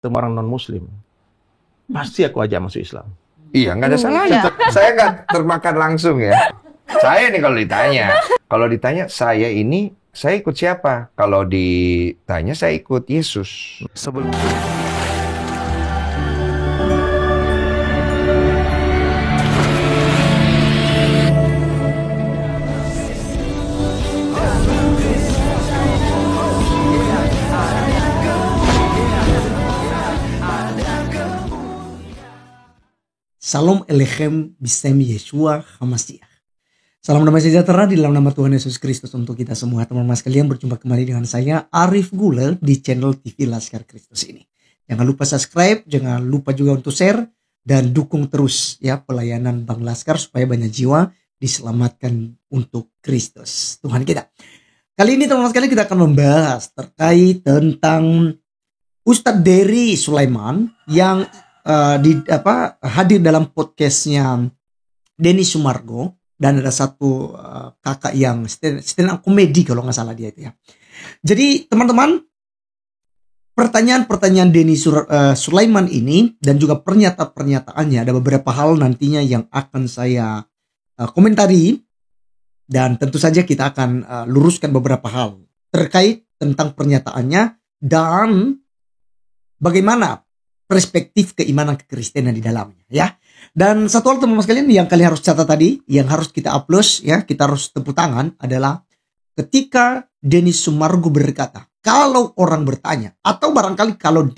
temu orang non-muslim, pasti aku ajak masuk Islam. Iya, nggak ada salahnya. Saya nggak termakan langsung ya. Saya nih kalau ditanya saya ikut siapa? Kalau ditanya saya ikut Yesus. Sebelum Salam Elechem Bisem Yeshua HaMashiach. Salam damai sejahtera di dalam nama Tuhan Yesus Kristus untuk kita semua. Teman-teman sekalian, berjumpa kembali dengan saya Arif Guler di channel TV Laskar Kristus ini. Jangan lupa subscribe, jangan lupa juga untuk share dan dukung terus ya pelayanan Bang Laskar supaya banyak jiwa diselamatkan untuk Kristus Tuhan kita. Kali ini teman-teman sekalian kita akan membahas terkait tentang Ustadz Dery Sulaiman yang hadir dalam podcastnya Denny Sumargo, dan ada satu kakak yang stand up komedi kalau nggak salah dia itu ya. Jadi teman-teman, pertanyaan-pertanyaan Denny Sulaiman ini dan juga pernyataan-pernyataannya, ada beberapa hal nantinya yang akan saya komentari, dan tentu saja kita akan luruskan beberapa hal terkait tentang pernyataannya dan bagaimana perspektif keimanan kekristenan di dalamnya ya. Dan satu hal teman-teman sekalian yang kalian harus catat tadi, yang harus kita upload ya, kita harus tepuk tangan adalah ketika Denny Sumargo berkata, kalau orang bertanya atau barangkali kalau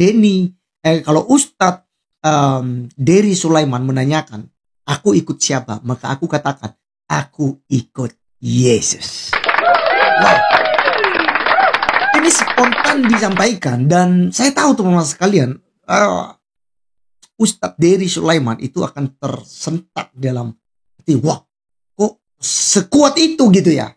kalau Ustadz Dery Sulaiman menanyakan, aku ikut siapa? Maka aku katakan, aku ikut Yesus. Wow. Ini spontan disampaikan dan saya tahu teman-teman sekalian, Ustadz Dery Sulaiman itu akan tersentak dalam hati, wah kok sekuat itu gitu ya.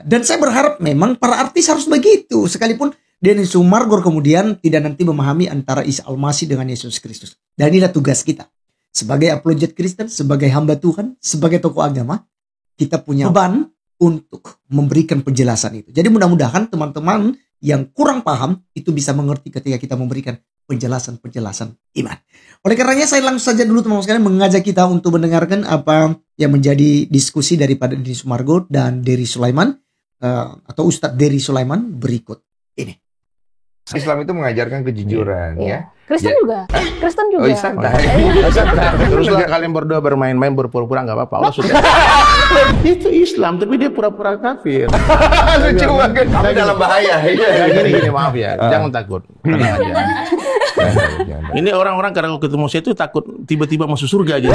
Dan saya berharap memang para artis harus begitu, sekalipun Denny Sumargo kemudian tidak nanti memahami antara Isa Al-Masih dengan Yesus Kristus. Dan inilah tugas kita sebagai apologet Kristen, sebagai hamba Tuhan, sebagai tokoh agama, kita punya beban untuk memberikan penjelasan itu. Jadi mudah-mudahan teman-teman yang kurang paham itu bisa mengerti ketika kita memberikan penjelasan-penjelasan iman. Oleh karenanya saya langsung saja dulu teman-teman sekalian mengajak kita untuk mendengarkan apa yang menjadi diskusi daripada Denny Sumargo dan Dery Sulaiman atau Ustadz Dery Sulaiman berikut ini. Islam itu mengajarkan kejujuran ya. Kristen juga. Kristen juga. Oh, santai. teruslah kalian berdua bermain-main berpura-pura nggak apa-apa. Allah sudah. Itu Islam, tapi dia pura-pura kafir. Lucu banget. Kamu dalam bahaya. Gini, maaf ya, jangan takut. Tenang aja. Ini orang-orang kalau ketemu saya itu takut tiba-tiba masuk surga aja.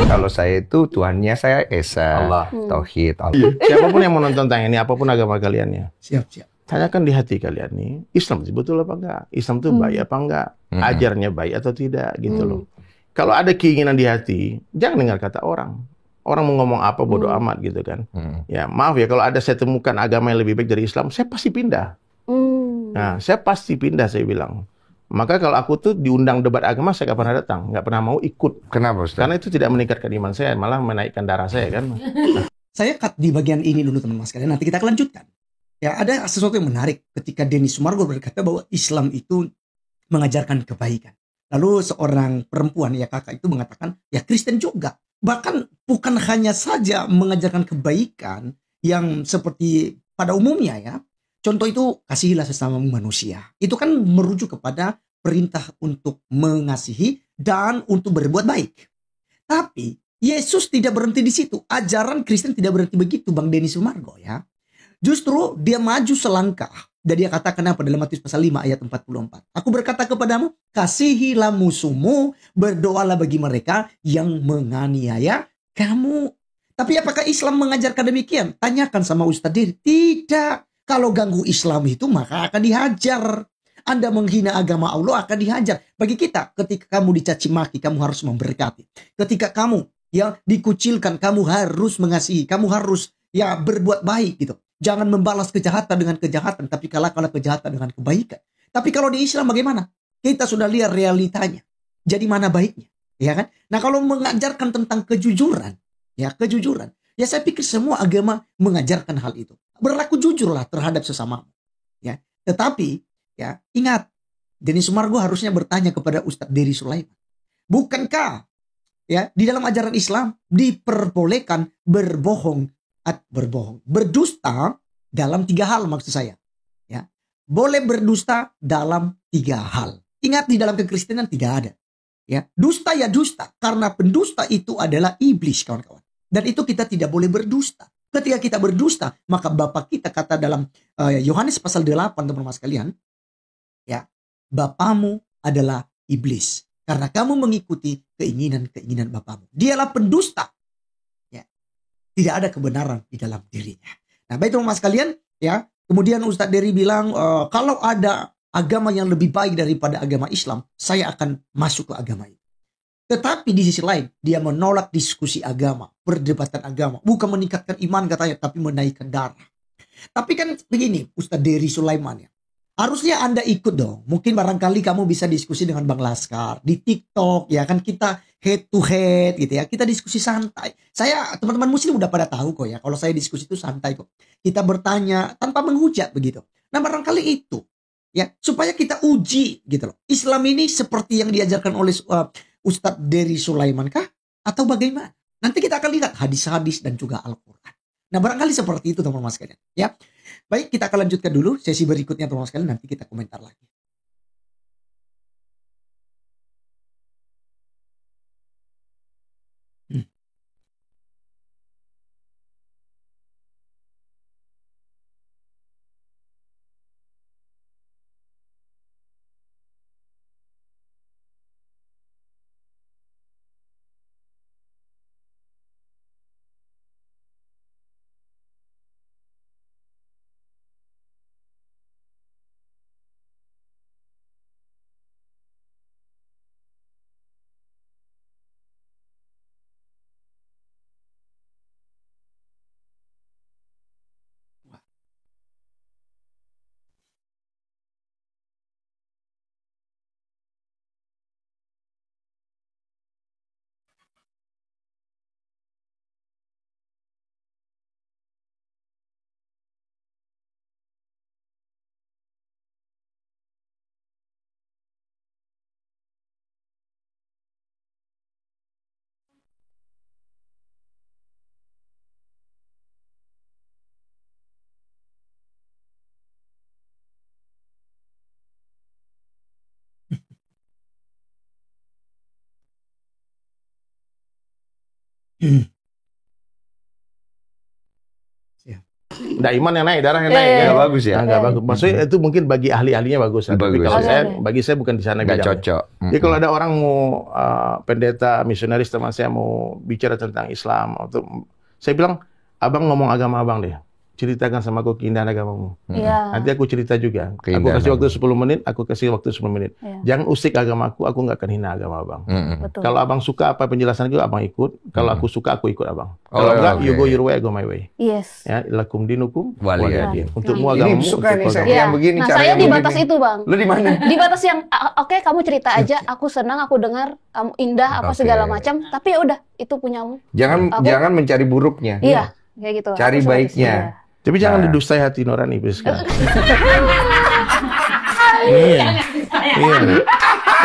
Kalau saya itu Tuhannya saya Esa, Allah, Tauhid, Allah. Siapapun yang menonton tayang ini, apapun agama kalian ya. Siap. Tanyakan di hati kalian nih, Islam itu betul apa enggak? Islam itu baik apa enggak? Ajarnya baik atau tidak gitu loh. Kalau ada keinginan di hati, jangan dengar kata orang. Orang mau ngomong apa bodoh amat gitu kan. Ya maaf ya, kalau ada saya temukan agama yang lebih baik dari Islam, saya pasti pindah. Nah, saya pasti pindah, saya bilang. Maka kalau aku tuh diundang debat agama, saya nggak pernah datang, nggak pernah mau ikut. Kenapa Ustaz? Karena itu tidak meningkatkan iman saya, malah menaikkan darah saya kan. Saya cut di bagian ini dulu teman-teman sekalian, nanti kita akan lanjutkan. Ya, ada sesuatu yang menarik ketika Denny Sumargo berkata bahwa Islam itu mengajarkan kebaikan. Lalu seorang perempuan, ya kakak itu mengatakan, ya Kristen juga. Bahkan bukan hanya saja mengajarkan kebaikan yang seperti pada umumnya ya. Contoh itu, kasihilah sesama manusia. Itu kan merujuk kepada perintah untuk mengasihi dan untuk berbuat baik. Tapi Yesus tidak berhenti di situ. Ajaran Kristen tidak berhenti begitu, Bang Denny Sumargo ya. Justru dia maju selangkah. Dan dia katakan apa dalam Matius pasal 5 ayat 44. Aku berkata kepadamu, kasihilah musuhmu, berdoalah bagi mereka yang menganiaya kamu. Tapi apakah Islam mengajarkan demikian? Tanyakan sama Ustadz Dery. Tidak. Kalau ganggu Islam itu maka akan dihajar. Anda menghina agama Allah akan dihajar. Bagi kita, ketika kamu dicaci maki, kamu harus memberkati. Ketika kamu yang dikucilkan, kamu harus mengasihi. Kamu harus berbuat baik gitu. Jangan membalas kejahatan dengan kejahatan, tapi kalahkanlah kejahatan dengan kebaikan. Tapi kalau di Islam bagaimana? Kita sudah lihat realitanya. Jadi mana baiknya? Ya kan? Nah, kalau mengajarkan tentang kejujuran, ya saya pikir semua agama mengajarkan hal itu. Berlaku jujurlah terhadap sesamamu. Ya, tetapi ya ingat, Denny Sumargo harusnya bertanya kepada Ustadz Dery Sulaiman. Bukankah ya di dalam ajaran Islam diperbolehkan berdusta dalam 3 hal maksud saya. Ya, boleh berdusta dalam 3 hal. Ingat di dalam kekristenan tidak ada. Ya, dusta ya dusta karena pendusta itu adalah iblis kawan-kawan. Dan itu kita tidak boleh berdusta. Ketika kita berdusta, maka Bapak kita kata dalam Yohanes pasal 8 teman-teman sekalian, ya, Bapamu adalah iblis karena kamu mengikuti keinginan-keinginan Bapamu. Dialah pendusta. Ya. Tidak ada kebenaran di dalam dirinya. Nah, baik teman-teman sekalian, ya. Kemudian Ustadz Dery bilang kalau ada agama yang lebih baik daripada agama Islam, saya akan masuk ke agama itu. Tetapi di sisi lain, dia menolak diskusi agama, perdebatan agama. Bukan meningkatkan iman katanya, tapi menaikkan darah. Tapi kan begini, Ustadz Dery Sulaiman ya. Harusnya Anda ikut dong. Mungkin barangkali kamu bisa diskusi dengan Bang Laskar di TikTok ya kan, kita head to head gitu ya. Kita diskusi santai. Saya teman-teman muslim udah pada tahu kok ya. Kalau saya diskusi itu santai kok. Kita bertanya tanpa menghujat begitu. Nah, barangkali itu ya supaya kita uji gitu loh. Islam ini seperti yang diajarkan oleh Ustadz Dery Sulaiman kah atau bagaimana? Nanti kita akan lihat hadis-hadis dan juga Al-Qur'an. Nah, barangkali seperti itu teman-teman sekalian ya. Baik, kita akan lanjutkan dulu sesi berikutnya teman-teman sekalian, nanti kita komentar lagi. Nah, iman yang naik, darah yang naik. Ya. Nggak bagus ya? Nggak bagus. Maksudnya itu mungkin bagi ahli-ahlinya bagus. Tapi Bagus. kalau bagi saya bukan di sana Nggak bidangnya. cocok. Jadi kalau ada orang mau pendeta, misionaris teman saya mau bicara tentang Islam, atau saya bilang, abang ngomong agama abang deh. Ceritakan sama aku keindahan agamamu. Iya. Nanti aku cerita juga. Aku Keindahan kasih waktu 10 menit, aku kasih waktu 10 menit. Iya. Jangan usik agamaku nggak akan hina agama abang. Betul. Kalau abang suka apa penjelasan itu, abang ikut. Kalau aku suka, aku ikut abang. Oh, Kalau enggak, oke. you go your way, I go my way. Yes. Ya, lakum dinukum Waliyadin. Untukmu Ini agamamu, suka nih untukku saya. agamamu. Yang begini, Nah, cara saya yang di batas begini. itu, Bang. Lu di mana? Di batas yang oke, kamu cerita aja, aku senang, aku dengar, kamu indah apa Oke. segala macam, tapi ya udah, itu punyamu. Jangan Aku- mencari buruknya. Iya, kayak gitu. Cari Aku seperti baiknya. itu. Tapi jangan Nah. didustai hati nurani, Priska. Iya. Iya.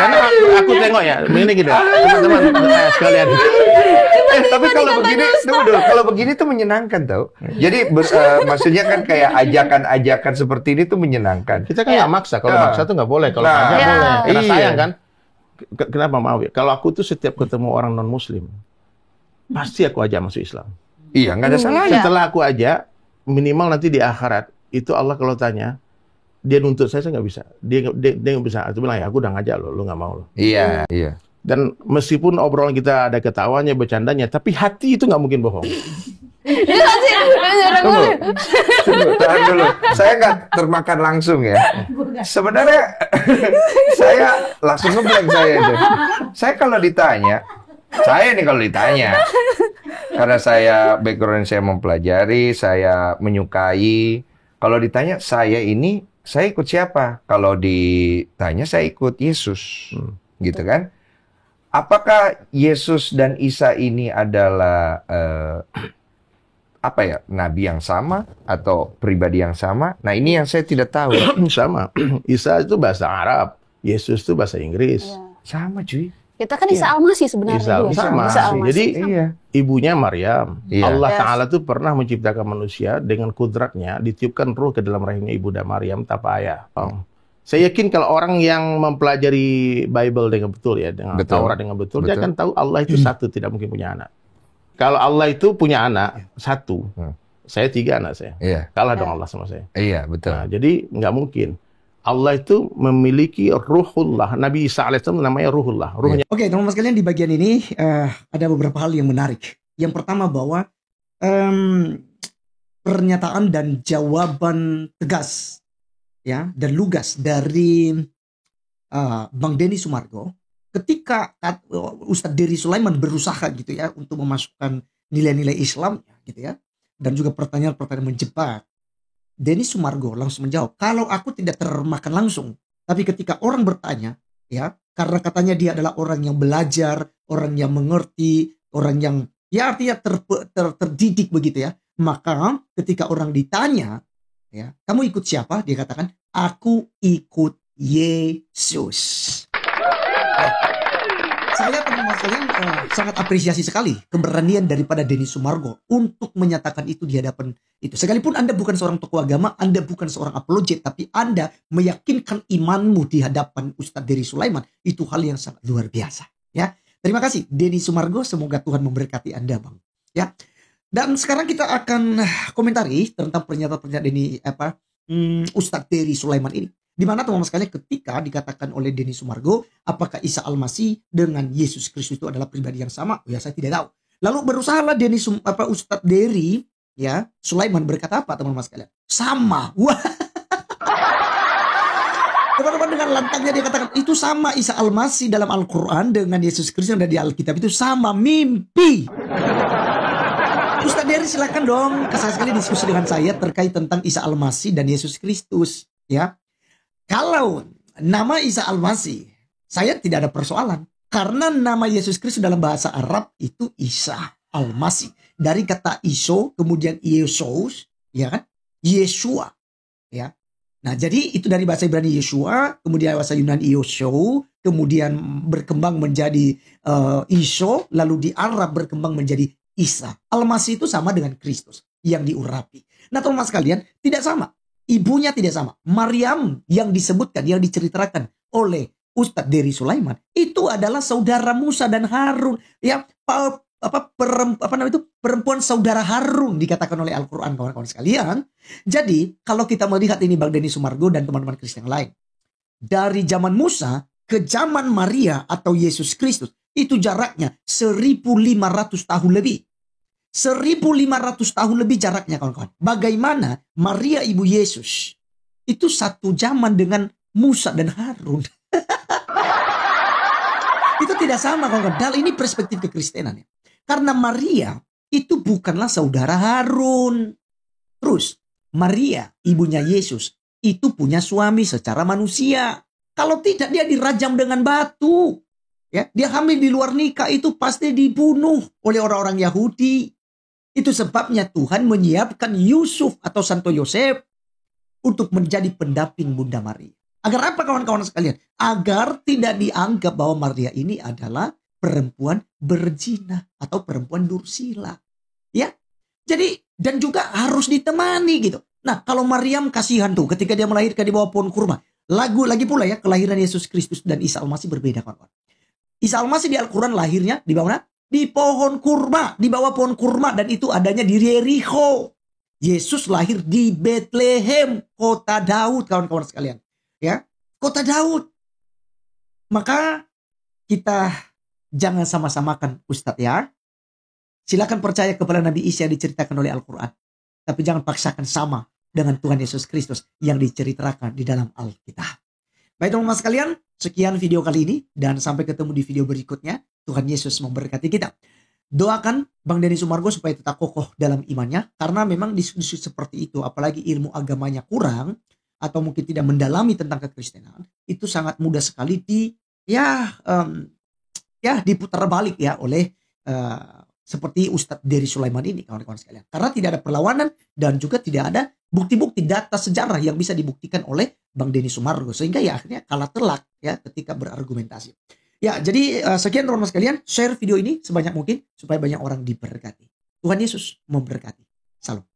Karena aku tengok ya, ini gitu, teman-teman sekalian. Tapi kalau begini, tunggu dulu. Kalau begini tuh menyenangkan tau. Jadi maksudnya kan kayak ajakan-ajakan seperti ini tuh menyenangkan. Kita kan nggak maksa. Kalau Nah. maksa tuh nggak boleh. Kalau Nah. ngajak Iya. boleh. Karena Iya. sayang kan. Kenapa mau ya? Kalau aku tuh setiap ketemu orang non Muslim, pasti aku ajak masuk Islam. Iya, nggak ada salahnya. Setelah aku ajak, minimal nanti di akhirat itu Allah kalau tanya, dia nuntut saya nggak bisa. Dia nggak bisa. Aku bilang ya, aku udah ngajak lo, lu nggak mau lo. Iya, iya. Dan meskipun obrolan kita ada ketawanya, bercandanya, tapi hati itu nggak mungkin bohong. Tunggu, tahan dulu. Saya nggak termakan langsung ya. Sebenarnya saya langsung ngeblank saya itu. Saya kalau ditanya, karena saya background saya mempelajari, saya menyukai. Kalau ditanya saya ikut siapa? Kalau ditanya saya ikut Yesus, gitu kan? Apakah Yesus dan Isa ini adalah nabi yang sama atau pribadi yang sama? Nah, ini yang saya tidak tahu. Sama. Isa itu bahasa Arab. Yesus itu bahasa Inggris. Iya. Sama cuy. Kita kan Isa Al-Masih sebenarnya Isa juga. sama. Isa Al-Masih. Jadi Iya. ibunya Maryam. Iya. Allah Yes. Ta'ala tuh pernah menciptakan manusia dengan kudratnya, ditiupkan ruh ke dalam rahimnya ibunda Maryam tanpa ayah. Saya yakin kalau orang yang mempelajari Bible dengan betul ya, dengan Betul. Taurat dengan betul, dia Betul. akan tahu Allah itu satu, tidak mungkin punya anak. Kalau Allah itu punya anak satu, saya 3 anak saya. Iya. Kalah dong Allah sama saya. Iya, betul. Nah, jadi nggak mungkin. Allah itu memiliki ruhullah. Nabi Isa alaihissalam namanya ruhullah. Ruhnya Oke, teman-teman sekalian, di bagian ini ada beberapa hal yang menarik. Yang pertama bahwa pernyataan dan jawaban tegas ya dan lugas dari Bang Denny Sumargo ketika Ustadz Dery Sulaiman berusaha gitu ya untuk memasukkan nilai-nilai Islam gitu ya, dan juga pertanyaan-pertanyaan menjebak. Denny Sumargo langsung menjawab, kalau aku tidak termakan langsung, tapi ketika orang bertanya ya, karena katanya dia adalah orang yang belajar, orang yang mengerti, orang yang ya artinya terdidik begitu ya, maka ketika orang ditanya ya, kamu ikut siapa? Dia katakan, aku ikut Yesus. Saya teman-teman sekalian sangat apresiasi sekali keberanian daripada Denny Sumargo untuk menyatakan itu di hadapan itu. Sekalipun Anda bukan seorang tokoh agama, Anda bukan seorang apologet, tapi Anda meyakinkan imanmu di hadapan Ustadz Dery Sulaiman, itu hal yang sangat luar biasa. Ya, terima kasih Denny Sumargo. Semoga Tuhan memberkati Anda, Bang. Ya. Dan sekarang kita akan komentari tentang pernyataan Denny Ustadz Dery Sulaiman ini. Di mana teman-teman sekalian, ketika dikatakan oleh Denny Sumargo, apakah Isa Al-Masih dengan Yesus Kristus itu adalah pribadi yang sama? Ya, saya tidak tahu. Lalu berusahalah Ustadz Dery ya Sulaiman berkata apa, teman-teman sekalian? Sama. Wah. Teman-teman, dengan lantangnya dia katakan itu sama. Isa Al-Masih dalam Al-Quran dengan Yesus Kristus yang ada di Alkitab itu sama, mimpi. Ustadz Dery silakan dong sekali diskusi dengan saya terkait tentang Isa Al-Masih dan Yesus Kristus ya. Kalau nama Isa Al-Masih, saya tidak ada persoalan. Karena nama Yesus Kristus dalam bahasa Arab itu Isa Al-Masih. Dari kata Iso, kemudian Yesus, ya kan? Yeshua. Ya. Nah, jadi itu dari bahasa Ibrani Yeshua, kemudian bahasa Yunani Yosho, kemudian berkembang menjadi Iso, lalu di Arab berkembang menjadi Isa. Al-Masih itu sama dengan Kristus yang diurapi. Nah, teman-teman sekalian, tidak sama. Ibunya tidak sama. Maryam yang disebutkan, yang diceritakan oleh Ustadz Dery Sulaiman itu adalah saudara Musa dan Harun. Ya, perempuan saudara Harun dikatakan oleh Al-Quran, kawan-kawan sekalian. Jadi kalau kita melihat ini Bang Denny Sumargo dan teman-teman Kristen yang lain, dari zaman Musa ke zaman Maria atau Yesus Kristus itu jaraknya 1.500 tahun lebih. 1.500 tahun lebih jaraknya, kawan-kawan. Bagaimana Maria ibu Yesus itu satu zaman dengan Musa dan Harun. Itu tidak sama, kawan-kawan. Hal ini perspektif kekristenan ya. Karena Maria itu bukanlah saudara Harun. Terus Maria ibunya Yesus itu punya suami secara manusia. Kalau tidak dia dirajam dengan batu. Ya, dia hamil di luar nikah itu pasti dibunuh oleh orang-orang Yahudi. Itu sebabnya Tuhan menyiapkan Yusuf atau Santo Yosef untuk menjadi pendamping Bunda Maria. Agar apa, kawan-kawan sekalian? Agar tidak dianggap bahwa Maria ini adalah perempuan berzina atau perempuan dursila. Ya. Jadi, dan juga harus ditemani gitu. Nah, kalau Maryam kasihan tuh ketika dia melahirkan di bawah pohon kurma. Lagi pula ya, kelahiran Yesus Kristus dan Isa Al-Masih berbeda, kawan-kawan. Isa Al-Masih di Al-Quran lahirnya di bawah mana? Di pohon kurma, di bawah pohon kurma, dan itu adanya di Yeriko. Yesus lahir di Bethlehem, kota Daud, kawan-kawan sekalian. Ya, kota Daud. Maka kita jangan sama-samakan, Ustadz ya. Silakan percaya kepada Nabi Isa yang diceritakan oleh Al-Quran. Tapi jangan paksakan sama dengan Tuhan Yesus Kristus yang diceritakan di dalam Alkitab. Baik teman-teman sekalian, sekian video kali ini. Dan sampai ketemu di video berikutnya. Tuhan Yesus memberkati kita. Doakan Bang Denny Sumargo supaya tetap kokoh dalam imannya. Karena memang diskusi seperti itu, apalagi ilmu agamanya kurang, atau mungkin tidak mendalami tentang kekristenan, itu sangat mudah sekali diputar balik ya oleh seperti Ustadz Dery Sulaiman ini, kawan-kawan sekalian. Karena tidak ada perlawanan dan juga tidak ada bukti-bukti data sejarah yang bisa dibuktikan oleh Bang Denny Sumargo, sehingga ya akhirnya kalah telak ya ketika berargumentasi. Ya, jadi sekian teman-teman sekalian, share video ini sebanyak mungkin supaya banyak orang diberkati. Tuhan Yesus memberkati. Salam.